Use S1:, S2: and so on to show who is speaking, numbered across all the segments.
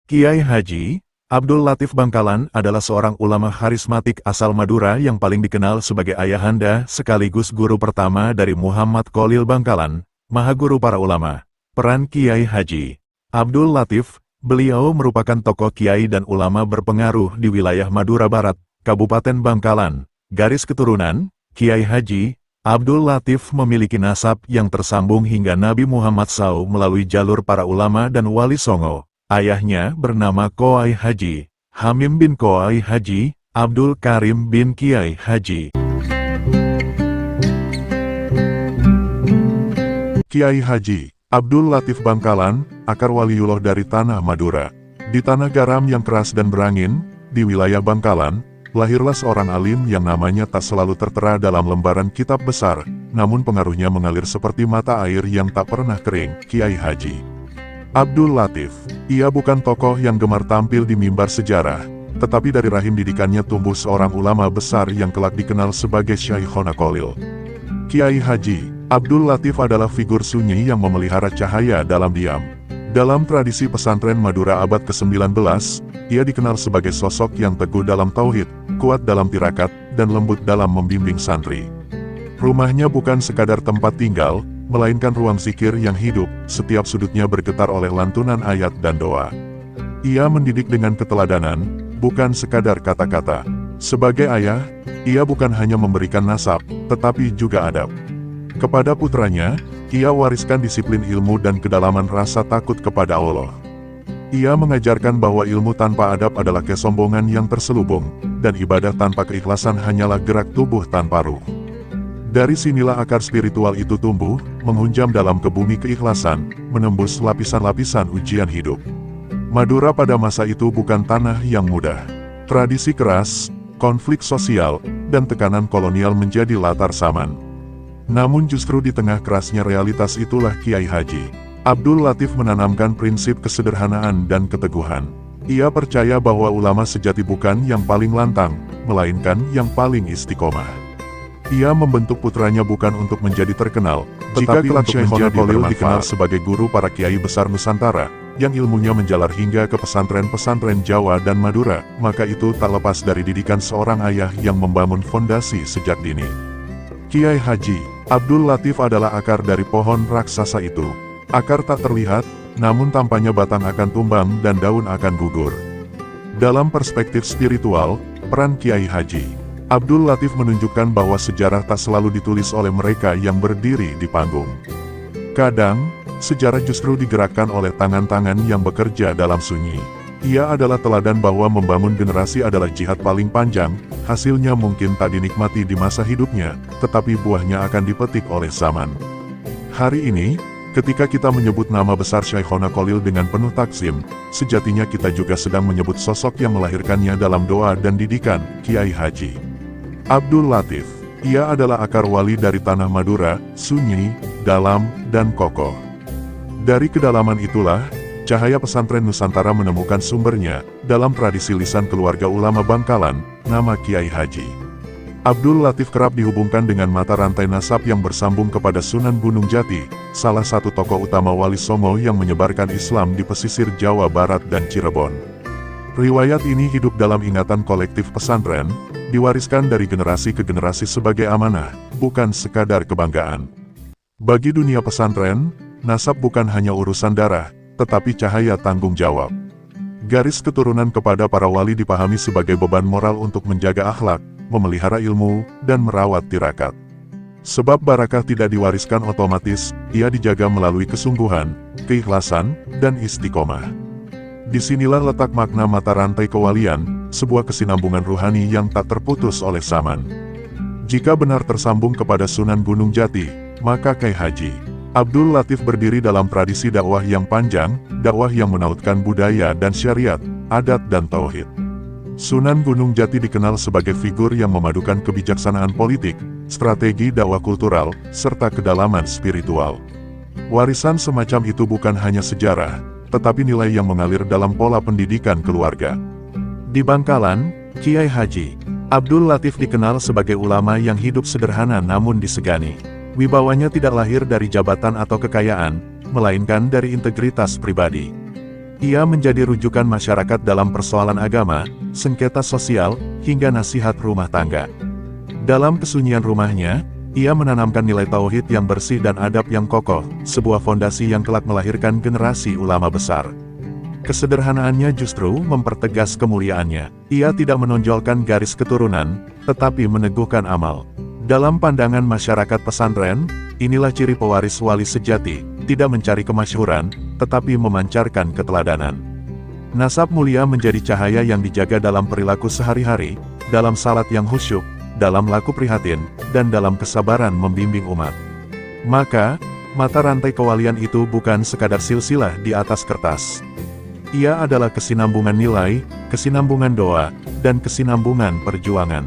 S1: Kiai Haji Abdul Latif Bangkalan adalah seorang ulama karismatik asal Madura yang paling dikenal sebagai ayahanda sekaligus guru pertama dari Muhammad Khalil Bangkalan, Mahaguru para ulama. Peran Kiai Haji Abdul Latif, beliau merupakan tokoh kiai dan ulama berpengaruh di wilayah Madura Barat, Kabupaten Bangkalan. Garis keturunan, Kiai Haji Abdul Latif memiliki nasab yang tersambung hingga Nabi Muhammad SAW melalui jalur para ulama dan wali songo. Ayahnya bernama Koai Haji Hamim bin Koai Haji Abdul Karim bin Kiai Haji.
S2: Kiai Haji Abdul Latif Bangkalan, akar waliullah dari tanah Madura. Di tanah garam yang keras dan berangin, di wilayah Bangkalan, lahirlah seorang alim yang namanya tak selalu tertera dalam lembaran kitab besar, namun pengaruhnya mengalir seperti mata air yang tak pernah kering, Kiai Haji Abdul Latif. Ia bukan tokoh yang gemar tampil di mimbar sejarah, tetapi dari rahim didikannya tumbuh seorang ulama besar yang kelak dikenal sebagai Syekhona Khalil. Kiai Haji Abdul Latif adalah figur sunyi yang memelihara cahaya dalam diam. Dalam tradisi pesantren Madura abad ke-19, ia dikenal sebagai sosok yang teguh dalam tauhid, kuat dalam tirakat, dan lembut dalam membimbing santri. Rumahnya bukan sekadar tempat tinggal, melainkan ruang zikir yang hidup, setiap sudutnya bergetar oleh lantunan ayat dan doa. Ia mendidik dengan keteladanan, bukan sekadar kata-kata. Sebagai ayah, ia bukan hanya memberikan nasab, tetapi juga adab. Kepada putranya, ia wariskan disiplin ilmu dan kedalaman rasa takut kepada Allah. Ia mengajarkan bahwa ilmu tanpa adab adalah kesombongan yang terselubung, dan ibadah tanpa keikhlasan hanyalah gerak tubuh tanpa ruh. Dari sinilah akar spiritual itu tumbuh, menghunjam dalam ke bumi keikhlasan, menembus lapisan-lapisan ujian hidup. Madura pada masa itu bukan tanah yang mudah. Tradisi keras, konflik sosial, dan tekanan kolonial menjadi latar zaman. Namun justru di tengah kerasnya realitas itulah Kiai Haji Abdul Latif menanamkan prinsip kesederhanaan dan keteguhan. Ia percaya bahwa ulama sejati bukan yang paling lantang, melainkan yang paling istiqomah. Ia membentuk putranya bukan untuk menjadi terkenal, tetapi untuk menjadi bermanfaat. Dikenal sebagai guru para kiai besar Nusantara, yang ilmunya menjalar hingga ke pesantren-pesantren Jawa dan Madura, maka itu tak lepas dari didikan seorang ayah yang membangun fondasi sejak dini. Kiai Haji Abdul Latif adalah akar dari pohon raksasa itu. Akar tak terlihat, namun tampaknya batang akan tumbang dan daun akan gugur. Dalam perspektif spiritual, peran Kiai Haji Abdul Latif menunjukkan bahwa sejarah tak selalu ditulis oleh mereka yang berdiri di panggung. Kadang, sejarah justru digerakkan oleh tangan-tangan yang bekerja dalam sunyi. Ia adalah teladan bahwa membangun generasi adalah jihad paling panjang, hasilnya mungkin tak dinikmati di masa hidupnya, tetapi buahnya akan dipetik oleh zaman. Hari ini, ketika kita menyebut nama besar Syekhona Khalil dengan penuh takzim, sejatinya kita juga sedang menyebut sosok yang melahirkannya dalam doa dan didikan, Kiai Haji Abdul Latif. Ia adalah akar wali dari tanah Madura, sunyi, dalam, dan kokoh. Dari kedalaman itulah, cahaya pesantren Nusantara menemukan sumbernya, dalam tradisi lisan keluarga ulama Bangkalan, nama Kiai Haji Abdul Latif kerap dihubungkan dengan mata rantai nasab yang bersambung kepada Sunan Gunung Jati, salah satu tokoh utama wali songo yang menyebarkan Islam di pesisir Jawa Barat dan Cirebon. Riwayat ini hidup dalam ingatan kolektif pesantren, diwariskan dari generasi ke generasi sebagai amanah, bukan sekadar kebanggaan. Bagi dunia pesantren, nasab bukan hanya urusan darah, tetapi cahaya tanggung jawab. Garis keturunan kepada para wali dipahami sebagai beban moral untuk menjaga akhlak, memelihara ilmu, dan merawat tirakat. Sebab barakah tidak diwariskan otomatis, ia dijaga melalui kesungguhan, keikhlasan, dan istiqomah. Disinilah letak makna mata rantai kewalian, sebuah kesinambungan ruhani yang tak terputus oleh zaman. Jika benar tersambung kepada Sunan Gunung Jati, maka Kiai Haji Abdul Latif berdiri dalam tradisi dakwah yang panjang, dakwah yang menautkan budaya dan syariat, adat dan tauhid. Sunan Gunung Jati dikenal sebagai figur yang memadukan kebijaksanaan politik, strategi dakwah kultural, serta kedalaman spiritual. Warisan semacam itu bukan hanya sejarah, tetapi nilai yang mengalir dalam pola pendidikan keluarga.
S1: Di Bangkalan, Kiai Haji Abdul Latif dikenal sebagai ulama yang hidup sederhana namun disegani. Wibawanya tidak lahir dari jabatan atau kekayaan, melainkan dari integritas pribadi. Ia menjadi rujukan masyarakat dalam persoalan agama, sengketa sosial, hingga nasihat rumah tangga. Dalam kesunyian rumahnya, ia menanamkan nilai tauhid yang bersih dan adab yang kokoh, sebuah fondasi yang kelak melahirkan generasi ulama besar. Kesederhanaannya justru mempertegas kemuliaannya. Ia tidak menonjolkan garis keturunan, tetapi meneguhkan amal. Dalam pandangan masyarakat pesantren, inilah ciri pewaris wali sejati, tidak mencari kemasyhuran, tetapi memancarkan keteladanan. Nasab mulia menjadi cahaya yang dijaga dalam perilaku sehari-hari, dalam salat yang khusyuk, dalam laku prihatin, dan dalam kesabaran membimbing umat. Maka, mata rantai kewalian itu bukan sekadar silsilah di atas kertas. Ia adalah kesinambungan nilai, kesinambungan doa, dan kesinambungan perjuangan.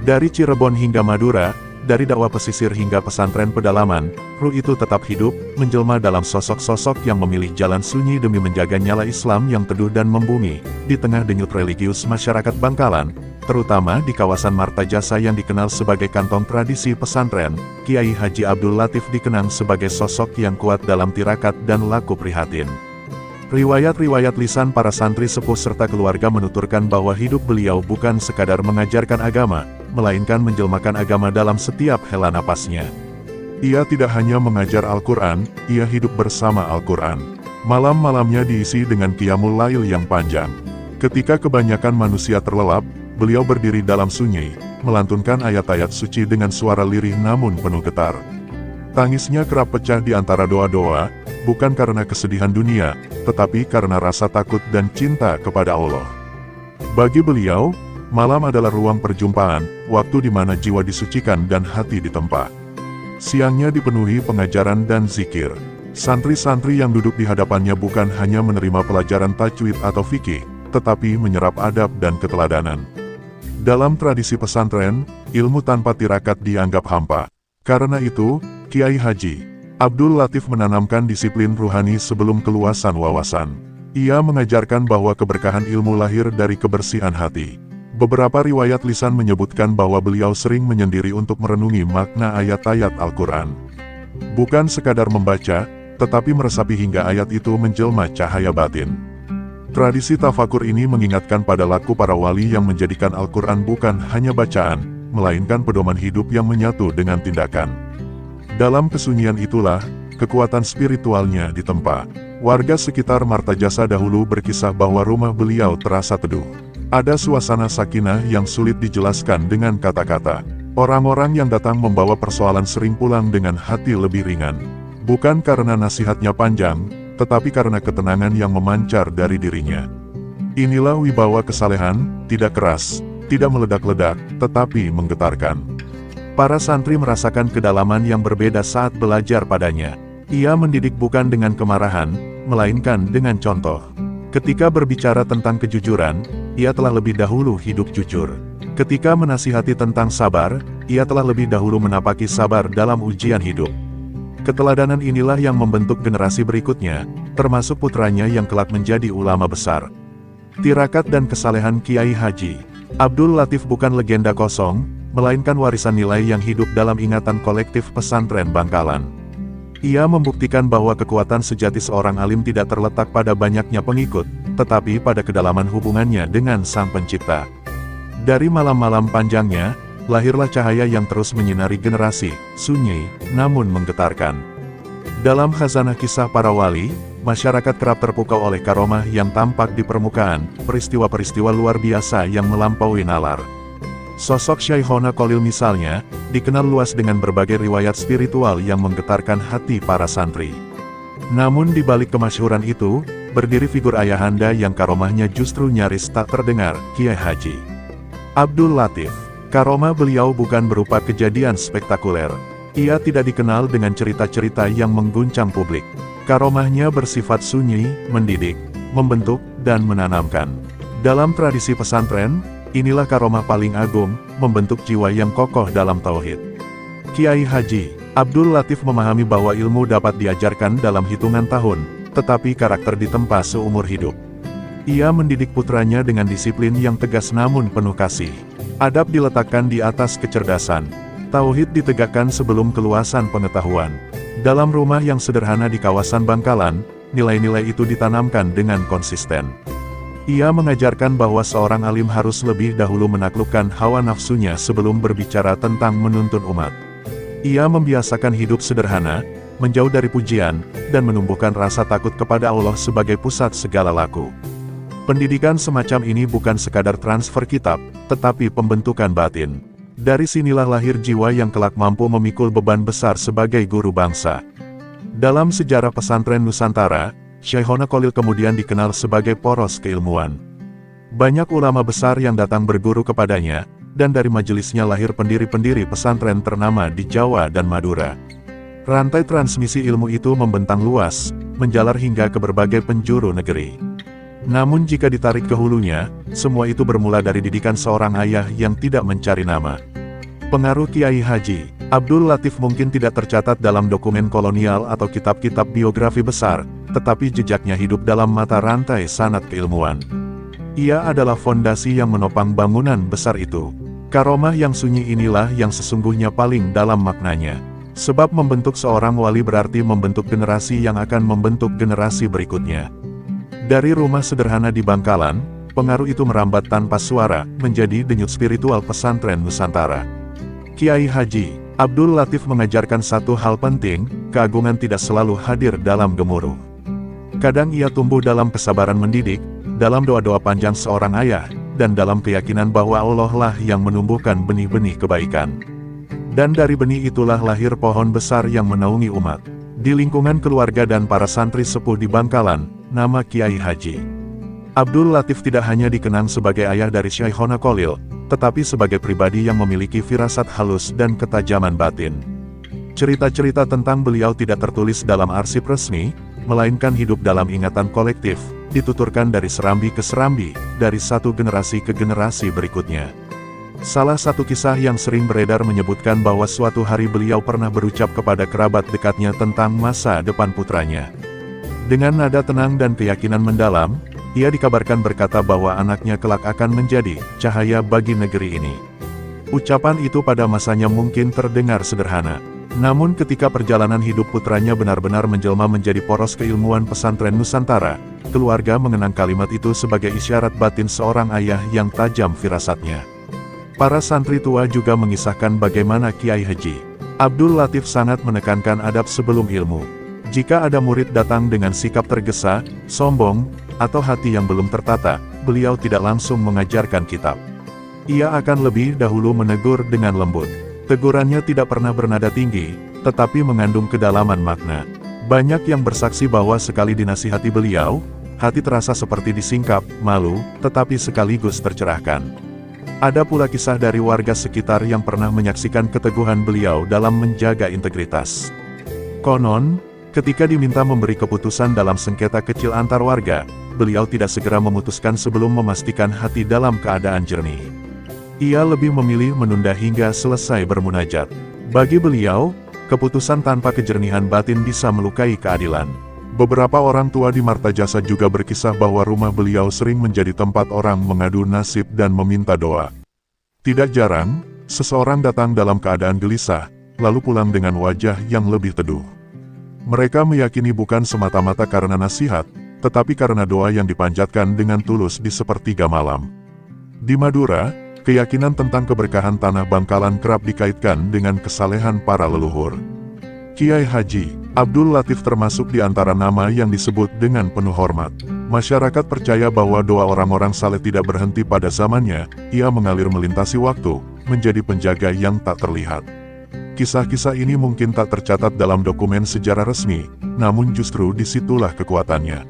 S1: Dari Cirebon hingga Madura, dari dakwah pesisir hingga pesantren pedalaman, ruh itu tetap hidup, menjelma dalam sosok-sosok yang memilih jalan sunyi demi menjaga nyala Islam yang teduh dan membumi, di tengah denyut religius masyarakat Bangkalan, terutama di kawasan Martajasa yang dikenal sebagai kantong tradisi pesantren. Kiai Haji Abdul Latif dikenang sebagai sosok yang kuat dalam tirakat dan laku prihatin. Riwayat-riwayat lisan para santri sepuh serta keluarga menuturkan bahwa hidup beliau bukan sekadar mengajarkan agama, melainkan menjelmakan agama dalam setiap hela napasnya.
S2: Ia tidak hanya mengajar Al-Quran, ia hidup bersama Al-Quran. Malam-malamnya diisi dengan qiyamul lail yang panjang. Ketika kebanyakan manusia terlelap, beliau berdiri dalam sunyi, melantunkan ayat-ayat suci dengan suara lirih namun penuh getar. Tangisnya kerap pecah di antara doa-doa, bukan karena kesedihan dunia, tetapi karena rasa takut dan cinta kepada Allah. Bagi beliau, malam adalah ruang perjumpaan, waktu di mana jiwa disucikan dan hati ditempa. Siangnya dipenuhi pengajaran dan zikir. Santri-santri yang duduk di hadapannya bukan hanya menerima pelajaran tajwid atau fikih, tetapi menyerap adab dan keteladanan. Dalam tradisi pesantren, ilmu tanpa tirakat dianggap hampa. Karena itu, Kiai Haji Abdul Latif menanamkan disiplin ruhani sebelum keluasan wawasan. Ia mengajarkan bahwa keberkahan ilmu lahir dari kebersihan hati. Beberapa riwayat lisan menyebutkan bahwa beliau sering menyendiri untuk merenungi makna ayat-ayat Al-Quran. Bukan sekadar membaca, tetapi meresapi hingga ayat itu menjelma cahaya batin. Tradisi tafakur ini mengingatkan pada laku para wali yang menjadikan Al-Quran bukan hanya bacaan, melainkan pedoman hidup yang menyatu dengan tindakan. Dalam kesunyian itulah, kekuatan spiritualnya ditempa. Warga sekitar Martajasa dahulu berkisah bahwa rumah beliau terasa teduh. Ada suasana sakinah yang sulit dijelaskan dengan kata-kata. Orang-orang yang datang membawa persoalan sering pulang dengan hati lebih ringan. Bukan karena nasihatnya panjang, tetapi karena ketenangan yang memancar dari dirinya. Inilah wibawa kesalehan, tidak keras, tidak meledak-ledak, tetapi menggetarkan. Para santri merasakan kedalaman yang berbeda saat belajar padanya. Ia mendidik bukan dengan kemarahan, melainkan dengan contoh. Ketika berbicara tentang kejujuran, ia telah lebih dahulu hidup jujur. Ketika menasihati tentang sabar, ia telah lebih dahulu menapaki sabar dalam ujian hidup. Keteladanan inilah yang membentuk generasi berikutnya, termasuk putranya yang kelak menjadi ulama besar. Tirakat dan kesalehan Kiai Haji Abdul Latif bukan legenda kosong, melainkan warisan nilai yang hidup dalam ingatan kolektif pesantren Bangkalan. Ia membuktikan bahwa kekuatan sejati seorang alim tidak terletak pada banyaknya pengikut, tetapi pada kedalaman hubungannya dengan Sang Pencipta. Dari malam-malam panjangnya, lahirlah cahaya yang terus menyinari generasi, sunyi, namun menggetarkan. Dalam khazanah kisah para wali, masyarakat kerap terpukau oleh karomah yang tampak di permukaan, peristiwa-peristiwa luar biasa yang melampaui nalar. Sosok Syekhona Khalil misalnya, dikenal luas dengan berbagai riwayat spiritual yang menggetarkan hati para santri. Namun di balik kemasyhuran itu, berdiri figur ayahanda yang karomahnya justru nyaris tak terdengar, Kiai Haji Abdul Latif. Karomah beliau bukan berupa kejadian spektakuler. Ia tidak dikenal dengan cerita-cerita yang mengguncang publik. Karomahnya bersifat sunyi, mendidik, membentuk, dan menanamkan. Dalam tradisi pesantren, inilah karomah paling agung, membentuk jiwa yang kokoh dalam tauhid. Kiai Haji Abdul Latif memahami bahwa ilmu dapat diajarkan dalam hitungan tahun, tetapi karakter ditempa seumur hidup. Ia mendidik putranya dengan disiplin yang tegas namun penuh kasih. Adab diletakkan di atas kecerdasan. Tauhid ditegakkan sebelum keluasan pengetahuan. Dalam rumah yang sederhana di kawasan Bangkalan,
S1: nilai-nilai itu ditanamkan dengan konsisten. Ia mengajarkan bahwa seorang alim harus lebih dahulu menaklukkan hawa nafsunya sebelum berbicara tentang menuntun umat. Ia membiasakan hidup sederhana, menjauh dari pujian, dan menumbuhkan rasa takut kepada Allah sebagai pusat segala laku. Pendidikan semacam ini bukan sekadar transfer kitab, tetapi pembentukan batin. Dari sinilah lahir jiwa yang kelak mampu memikul beban besar sebagai guru bangsa. Dalam sejarah pesantren Nusantara, Syekhona Khalil kemudian dikenal sebagai poros keilmuan. Banyak ulama besar yang datang berguru kepadanya, dan dari majelisnya lahir pendiri-pendiri pesantren ternama di Jawa dan Madura. Rantai transmisi ilmu itu membentang luas, menjalar hingga ke berbagai penjuru negeri. Namun jika ditarik ke hulunya, semua itu bermula dari didikan seorang ayah yang tidak mencari nama. Pengaruh Kiai Haji Abdul Latif mungkin tidak tercatat dalam dokumen kolonial atau kitab-kitab biografi besar, tetapi jejaknya hidup dalam mata rantai sanad keilmuan. Ia adalah fondasi yang menopang bangunan besar itu. Karomah yang sunyi inilah yang sesungguhnya paling dalam maknanya. Sebab membentuk seorang wali berarti membentuk generasi yang akan membentuk generasi berikutnya. Dari rumah sederhana di Bangkalan, pengaruh itu merambat tanpa suara, menjadi denyut spiritual pesantren Nusantara. Kiai Haji Abdul Latif mengajarkan satu hal penting, keagungan tidak selalu hadir dalam gemuruh. Kadang ia tumbuh dalam kesabaran mendidik, dalam doa-doa panjang seorang ayah, dan dalam keyakinan bahwa Allah lah yang menumbuhkan benih-benih kebaikan. Dan dari benih itulah lahir pohon besar yang menaungi umat. Di lingkungan keluarga dan para santri sepuh di Bangkalan, nama Kiai Haji Abdul Latif tidak hanya dikenang sebagai ayah dari Syekhona Khalil, tetapi sebagai pribadi yang memiliki firasat halus dan ketajaman batin. Cerita-cerita tentang beliau tidak tertulis dalam arsip resmi, melainkan hidup dalam ingatan kolektif, dituturkan dari serambi ke serambi, dari satu generasi ke generasi berikutnya. Salah satu kisah yang sering beredar menyebutkan bahwa suatu hari beliau pernah berucap kepada kerabat dekatnya tentang masa depan putranya. Dengan nada tenang dan keyakinan mendalam, ia dikabarkan berkata bahwa anaknya kelak akan menjadi cahaya bagi negeri ini. Ucapan itu pada masanya mungkin terdengar sederhana. Namun ketika perjalanan hidup putranya benar-benar menjelma menjadi poros keilmuan pesantren Nusantara, keluarga mengenang kalimat itu sebagai isyarat batin seorang ayah yang tajam firasatnya. Para santri tua juga mengisahkan bagaimana Kiai Haji Abdul Latif sangat menekankan adab sebelum ilmu. Jika ada murid datang dengan sikap tergesa, sombong, atau hati yang belum tertata, beliau tidak langsung mengajarkan kitab. Ia akan lebih dahulu menegur dengan lembut. Tegurannya tidak pernah bernada tinggi, tetapi mengandung kedalaman makna. Banyak yang bersaksi bahwa sekali dinasihati beliau, hati terasa seperti disingkap, malu, tetapi sekaligus tercerahkan. Ada pula kisah dari warga sekitar yang pernah menyaksikan keteguhan beliau dalam menjaga integritas. Konon, ketika diminta memberi keputusan dalam sengketa kecil antar warga, beliau tidak segera memutuskan sebelum memastikan hati dalam keadaan jernih. Ia lebih memilih menunda hingga selesai bermunajat. Bagi beliau, keputusan tanpa kejernihan batin bisa melukai keadilan.
S2: Beberapa orang tua di Martajasa juga berkisah bahwa rumah beliau sering menjadi tempat orang mengadu nasib dan meminta doa. Tidak jarang, seseorang datang dalam keadaan gelisah, lalu pulang dengan wajah yang lebih teduh. Mereka meyakini bukan semata-mata karena nasihat, tetapi karena doa yang dipanjatkan dengan tulus di sepertiga malam. Di Madura, keyakinan tentang keberkahan tanah Bangkalan kerap dikaitkan dengan kesalehan para leluhur. Kiai Haji Abdul Latif termasuk di antara nama yang disebut dengan penuh hormat. Masyarakat percaya bahwa doa orang-orang saleh tidak berhenti pada zamannya, ia mengalir melintasi waktu, menjadi penjaga yang tak terlihat. Kisah-kisah ini mungkin tak tercatat dalam dokumen sejarah resmi, namun justru disitulah kekuatannya.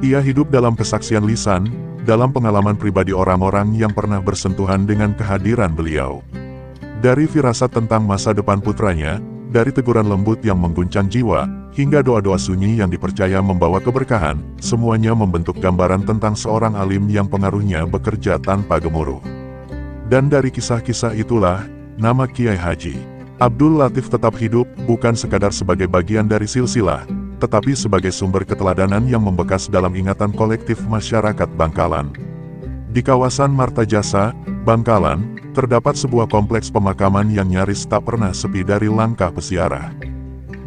S2: Ia hidup dalam kesaksian lisan, dalam pengalaman pribadi orang-orang yang pernah bersentuhan dengan kehadiran beliau. Dari firasat tentang masa depan putranya, dari teguran lembut yang mengguncang jiwa, hingga doa-doa sunyi yang dipercaya membawa keberkahan, semuanya membentuk gambaran tentang seorang alim yang pengaruhnya bekerja tanpa gemuruh. Dan dari kisah-kisah itulah, nama Kiai Haji Abdul Latif tetap hidup, bukan sekadar sebagai bagian dari silsilah, tetapi sebagai sumber keteladanan yang membekas dalam ingatan kolektif masyarakat Bangkalan. Di kawasan Martajasa, Bangkalan, terdapat sebuah kompleks pemakaman yang nyaris tak pernah sepi dari langkah peziarah.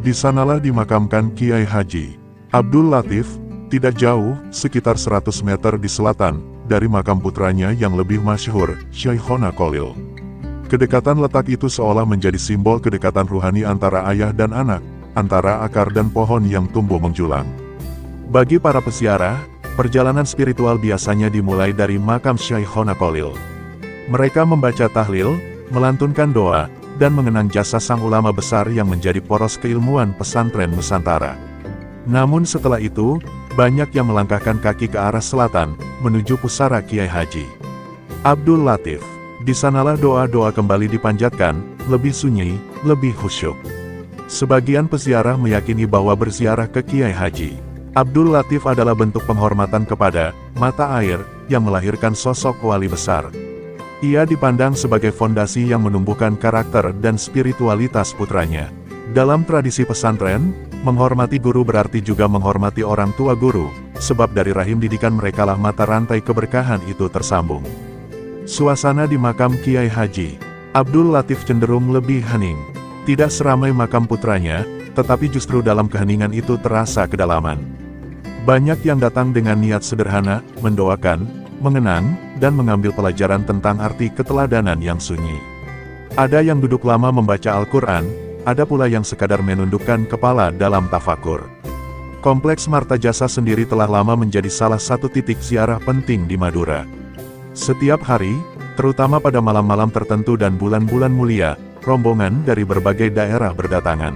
S2: Di sanalah dimakamkan Kiai Haji Abdul Latif, tidak jauh, sekitar 100 meter di selatan, dari makam putranya yang lebih masyhur, Syekhona Khalil. Kedekatan letak itu seolah menjadi simbol kedekatan ruhani antara ayah dan anak, antara akar dan pohon yang tumbuh menjulang. Bagi para peziarah, perjalanan spiritual biasanya dimulai dari makam Syekhona Khalil. Mereka membaca tahlil, melantunkan doa, dan mengenang jasa sang ulama besar yang menjadi poros keilmuan pesantren Nusantara. Namun setelah itu, banyak yang melangkahkan kaki ke arah selatan, menuju pusara Kiai Haji Abdul Latif. Di sanalah doa-doa kembali dipanjatkan, lebih sunyi, lebih khusyuk. Sebagian peziarah meyakini bahwa berziarah ke Kiai Haji Abdul Latif adalah bentuk penghormatan kepada mata air yang melahirkan sosok wali besar. Ia dipandang sebagai fondasi yang menumbuhkan karakter dan spiritualitas putranya. Dalam tradisi pesantren, menghormati guru berarti juga menghormati orang tua guru, sebab dari rahim didikan merekalah mata rantai keberkahan itu tersambung. Suasana di makam Kiai Haji Abdul Latif cenderung lebih hening. Tidak seramai makam putranya, tetapi justru dalam keheningan itu terasa kedalaman. Banyak yang datang dengan niat sederhana, mendoakan, mengenang, dan mengambil pelajaran tentang arti keteladanan yang sunyi. Ada yang duduk lama membaca Al-Quran, ada pula yang sekadar menundukkan kepala dalam tafakur. Kompleks Martajasa sendiri telah lama menjadi salah satu titik ziarah penting di Madura. Setiap hari, terutama pada malam-malam tertentu dan bulan-bulan mulia, rombongan dari berbagai daerah berdatangan.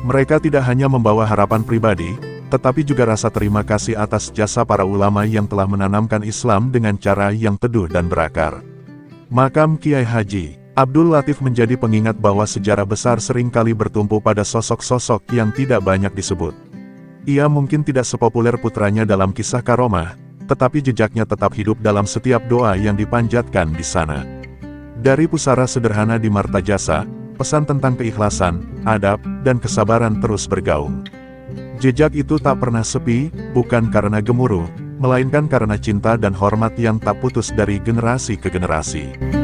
S2: Mereka tidak hanya membawa harapan pribadi, tetapi juga rasa terima kasih atas jasa para ulama yang telah menanamkan Islam dengan cara yang teduh dan berakar. Makam Kiai Haji Abdul Latif menjadi pengingat bahwa sejarah besar seringkali bertumpu pada sosok-sosok yang tidak banyak disebut. Ia mungkin tidak sepopuler putranya dalam kisah karomah, tetapi jejaknya tetap hidup dalam setiap doa yang dipanjatkan di sana. Dari pusara sederhana di Martajasa, pesan tentang keikhlasan, adab, dan kesabaran terus bergaung. Jejak itu tak pernah sepi, bukan karena gemuruh, melainkan karena cinta dan hormat yang tak putus dari generasi ke generasi.